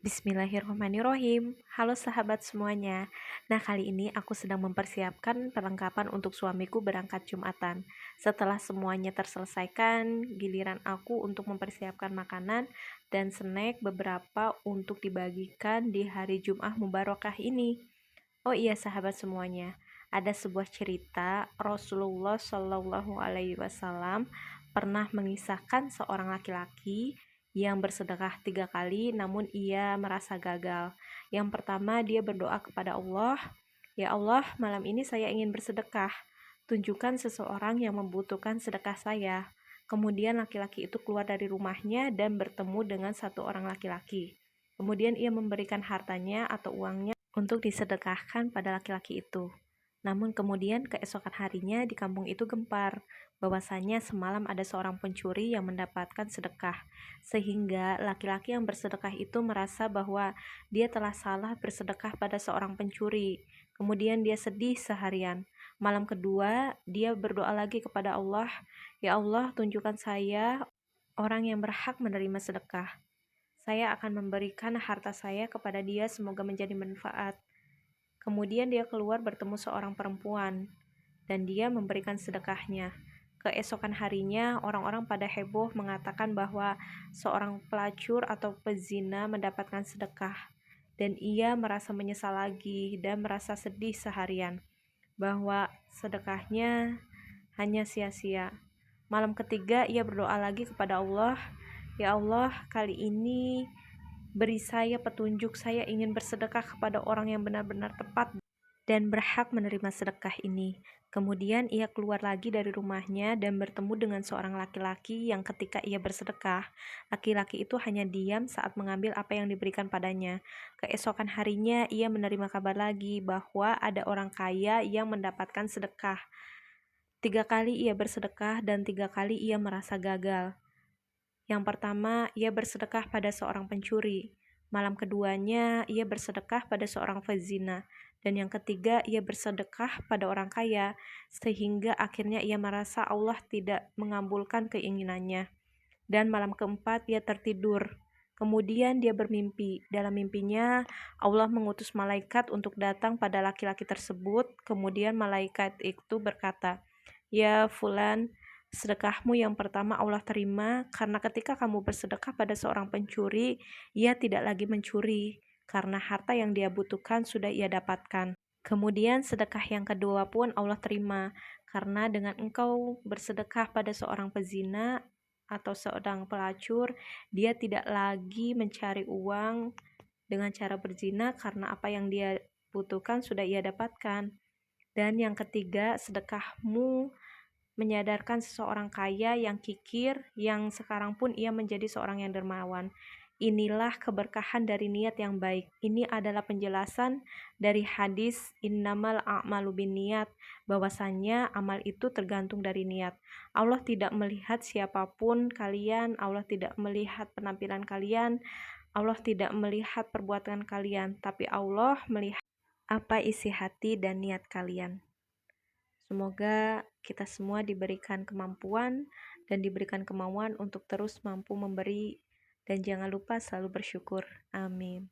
Bismillahirrahmanirrahim. Halo sahabat semuanya. Nah, kali ini aku sedang mempersiapkan perlengkapan untuk suamiku berangkat Jumatan. Setelah semuanya terselesaikan, giliran aku untuk mempersiapkan makanan dan snack beberapa untuk dibagikan di hari Jum'ah Mubarakah ini. Oh iya sahabat semuanya, ada sebuah cerita Rasulullah Shallallahu Alaihi Wasallam pernah mengisahkan seorang laki-laki yang bersedekah 3 kali namun ia merasa gagal. Yang pertama dia berdoa kepada Allah, "Ya Allah, malam ini saya ingin bersedekah. Tunjukkan seseorang yang membutuhkan sedekah saya." Kemudian laki-laki itu keluar dari rumahnya dan bertemu dengan satu orang laki-laki. Kemudian ia memberikan hartanya atau uangnya untuk disedekahkan pada laki-laki itu. Namun kemudian keesokan harinya di kampung itu gempar, bahwasanya semalam ada seorang pencuri yang mendapatkan sedekah, sehingga laki-laki yang bersedekah itu merasa bahwa dia telah salah bersedekah pada seorang pencuri. Kemudian dia sedih seharian. Malam kedua, dia berdoa lagi kepada Allah, "Ya Allah, tunjukkan saya orang yang berhak menerima sedekah. Saya akan memberikan harta saya kepada dia, semoga menjadi manfaat." Kemudian dia keluar bertemu seorang perempuan, dan dia memberikan sedekahnya. Keesokan harinya, orang-orang pada heboh mengatakan bahwa seorang pelacur atau pezina mendapatkan sedekah, dan ia merasa menyesal lagi dan merasa sedih seharian, bahwa sedekahnya hanya sia-sia. Malam ketiga, ia berdoa lagi kepada Allah, "Ya Allah, kali ini beri saya petunjuk, saya ingin bersedekah kepada orang yang benar-benar tepat dan berhak menerima sedekah ini." Kemudian ia keluar lagi dari rumahnya dan bertemu dengan seorang laki-laki yang ketika ia bersedekah, laki-laki itu hanya diam saat mengambil apa yang diberikan padanya. Keesokan harinya ia menerima kabar lagi bahwa ada orang kaya yang mendapatkan sedekah. 3 kali ia bersedekah dan 3 kali ia merasa gagal. Yang pertama, ia bersedekah pada seorang pencuri. Malam keduanya, ia bersedekah pada seorang pezina. Dan yang ketiga, ia bersedekah pada orang kaya, sehingga akhirnya ia merasa Allah tidak mengabulkan keinginannya. Dan malam keempat, ia tertidur. Kemudian dia bermimpi. Dalam mimpinya, Allah mengutus malaikat untuk datang pada laki-laki tersebut. Kemudian malaikat itu berkata, "Ya Fulan, sedekahmu yang pertama Allah terima karena ketika kamu bersedekah pada seorang pencuri, ia tidak lagi mencuri karena harta yang dia butuhkan sudah ia dapatkan. Kemudian sedekah yang kedua pun Allah terima karena dengan engkau bersedekah pada seorang pezina atau seorang pelacur, dia tidak lagi mencari uang dengan cara berzina karena apa yang dia butuhkan sudah ia dapatkan. Dan yang ketiga, sedekahmu menyadarkan seseorang kaya yang kikir, yang sekarang pun ia menjadi seorang yang dermawan. Inilah keberkahan dari niat yang baik." Ini adalah penjelasan dari hadis innamal a'malu binniyat, bahwasannya amal itu tergantung dari niat. Allah tidak melihat siapapun kalian, Allah tidak melihat penampilan kalian, Allah tidak melihat perbuatan kalian, tapi Allah melihat apa isi hati dan niat kalian. Semoga kita semua diberikan kemampuan dan diberikan kemauan untuk terus mampu memberi, dan jangan lupa selalu bersyukur. Amin.